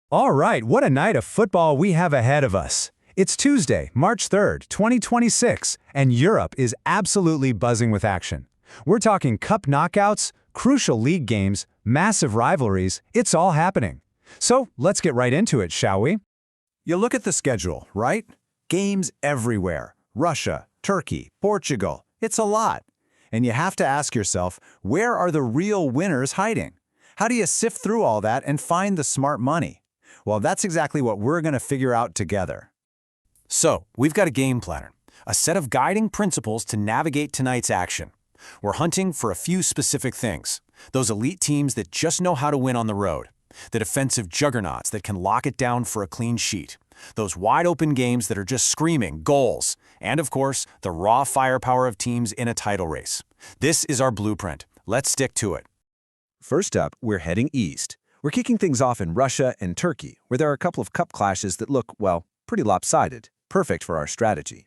All right, what a night of football we have ahead of us. It's Tuesday, March 3rd, 2026, and Europe is absolutely buzzing with action. We're talking cup knockouts, crucial league games, massive rivalries, it's all happening. So let's get right into it, shall we? You look at the schedule, right? Games everywhere. Russia, Turkey, Portugal. It's a lot. And you have to ask yourself, where are the real winners hiding? How do you sift through all that and find the smart money? Well, that's exactly what we're going to figure out together. So, we've got a game planner, a set of guiding principles to navigate tonight's action. We're hunting for a few specific things. Those elite teams that just know how to win on the road. The defensive juggernauts that can lock it down for a clean sheet. Those wide-open games that are just screaming goals. And, of course, the raw firepower of teams in a title race. This is our blueprint. Let's stick to it. First up, we're heading east. We're kicking things off in Russia and Turkey, where there are a couple of cup clashes that look, well, pretty lopsided. Perfect for our strategy.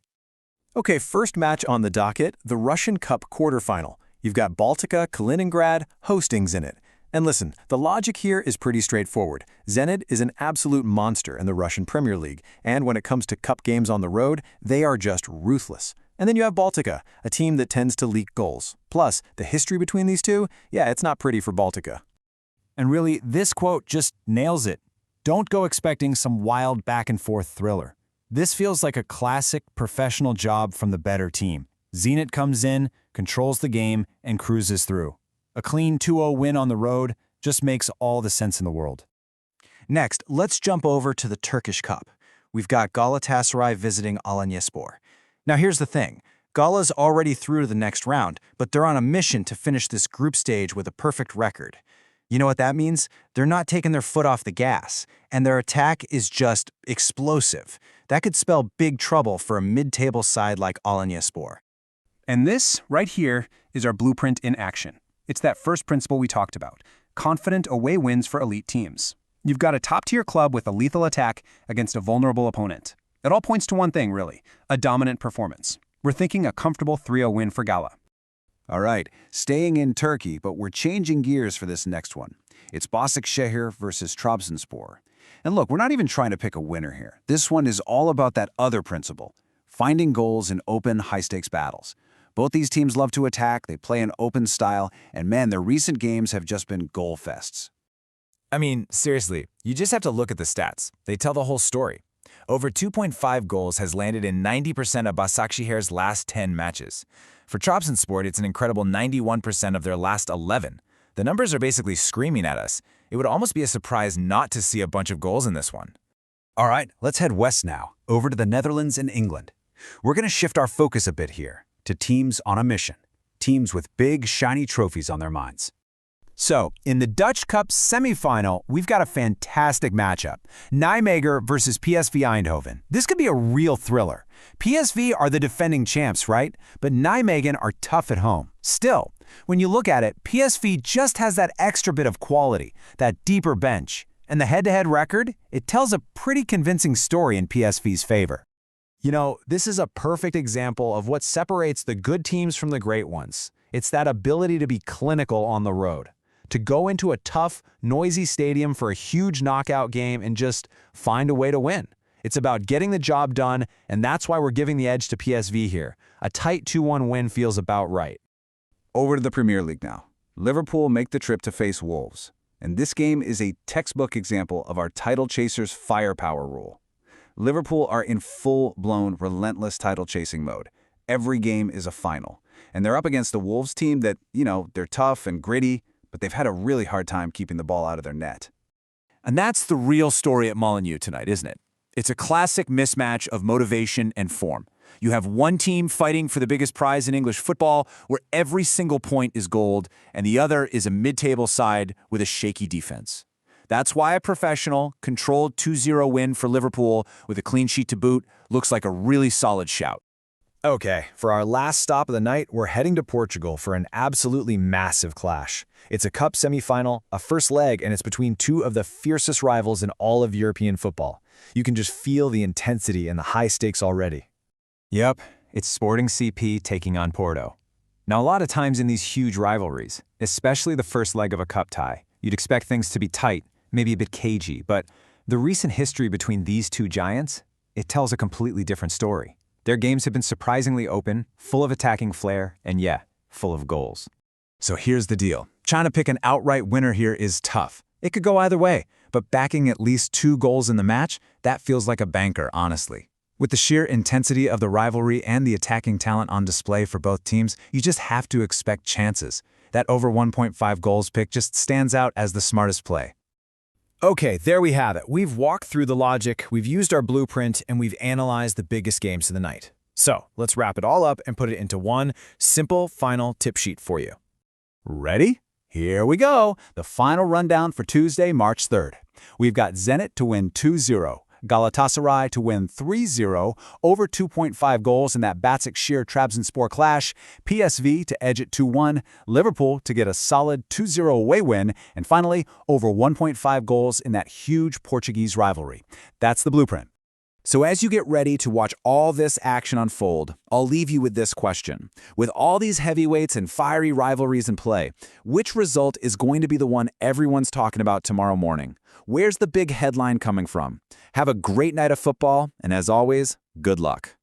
Okay, first match on the docket, the Russian Cup quarterfinal. You've got Baltika, Kaliningrad, hosting Zenit. And listen, the logic here is pretty straightforward. Zenit is an absolute monster in the Russian Premier League, and when it comes to cup games on the road, they are just ruthless. And then you have Baltika, a team that tends to leak goals. Plus, the history between these two, yeah, it's not pretty for Baltika. And really, this quote just nails it. Don't go expecting some wild back-and-forth thriller. This feels like a classic professional job from the better team. Zenit comes in, controls the game, and cruises through. A clean 2-0 win on the road just makes all the sense in the world. Next, let's jump over to the Turkish Cup. We've got Galatasaray visiting Alanyaspor. Now here's the thing. Gala's already through to the next round, but they're on a mission to finish this group stage with a perfect record. You know what that means? They're not taking their foot off the gas, and their attack is just explosive. That could spell big trouble for a mid-table side like Alanyaspor. And this, right here, is our blueprint in action. It's that first principle we talked about, confident away wins for elite teams. You've got a top-tier club with a lethal attack against a vulnerable opponent. It all points to one thing, really, a dominant performance. We're thinking a comfortable 3-0 win for Gala. All right, staying in Turkey, but we're changing gears for this next one. It's Başakşehir versus Trabzonspor. And look, we're not even trying to pick a winner here. This one is all about that other principle, finding goals in open, high-stakes battles. Both these teams love to attack, they play an open style, and man, their recent games have just been goal fests. I mean, seriously, you just have to look at the stats. They tell the whole story. Over 2.5 goals has landed in 90% of Başakşehir's last 10 matches. For Trabzonspor, it's an incredible 91% of their last 11. The numbers are basically screaming at us. It would almost be a surprise not to see a bunch of goals in this one. All right, let's head west now, over to the Netherlands and England. We're going to shift our focus a bit here to teams on a mission, teams with big, shiny trophies on their minds. So, in the Dutch Cup semifinal, we've got a fantastic matchup. Nijmegen versus PSV Eindhoven. This could be a real thriller. PSV are the defending champs, right? But Nijmegen are tough at home. Still, when you look at it, PSV just has that extra bit of quality, that deeper bench. And the head-to-head record, it tells a pretty convincing story in PSV's favor. You know, this is a perfect example of what separates the good teams from the great ones. It's that ability to be clinical on the road. To go into a tough, noisy stadium for a huge knockout game and just find a way to win. It's about getting the job done, and that's why we're giving the edge to PSV here. A tight 2-1 win feels about right. Over to the Premier League now. Liverpool make the trip to face Wolves. And this game is a textbook example of our title chasers' firepower rule. Liverpool are in full-blown, relentless title-chasing mode. Every game is a final. And they're up against the Wolves team that, they're tough and gritty, but they've had a really hard time keeping the ball out of their net. And that's the real story at Molineux tonight, isn't it? It's a classic mismatch of motivation and form. You have one team fighting for the biggest prize in English football, where every single point is gold, and the other is a mid-table side with a shaky defense. That's why a professional, controlled 2-0 win for Liverpool with a clean sheet to boot looks like a really solid shout. Okay, for our last stop of the night, we're heading to Portugal for an absolutely massive clash. It's a cup semifinal, a first leg, and it's between two of the fiercest rivals in all of European football. You can just feel the intensity and the high stakes already. Yep, it's Sporting CP taking on Porto. Now, a lot of times in these huge rivalries, especially the first leg of a cup tie, you'd expect things to be tight, maybe a bit cagey, but The recent history between these two giants, it tells a completely different story. Their games have been surprisingly open, full of attacking flair, and yeah, full of goals. So here's the deal. Trying to pick an outright winner here is tough. It could go either way, but backing at least 2 goals in the match, that feels like a banker, honestly. With the sheer intensity of the rivalry and the attacking talent on display for both teams, you just have to expect chances. That over 1.5 goals pick just stands out as the smartest play. Okay, there we have it. We've walked through the logic, we've used our blueprint, and we've analyzed the biggest games of the night. So, let's wrap it all up and put it into one simple final tip sheet for you. Ready? Here we go. The final rundown for Tuesday, March 3rd. We've got Zenit to win 2-0. Galatasaray to win 3-0, over 2.5 goals in that Başakşehir Trabzonspor clash, PSV to edge it 2-1, Liverpool to get a solid 2-0 away win, and finally, over 1.5 goals in that huge Portuguese rivalry. That's the blueprint. So as you get ready to watch all this action unfold, I'll leave you with this question. With all these heavyweights and fiery rivalries in play, which result is going to be the one everyone's talking about tomorrow morning? Where's the big headline coming from? Have a great night of football, and as always, good luck.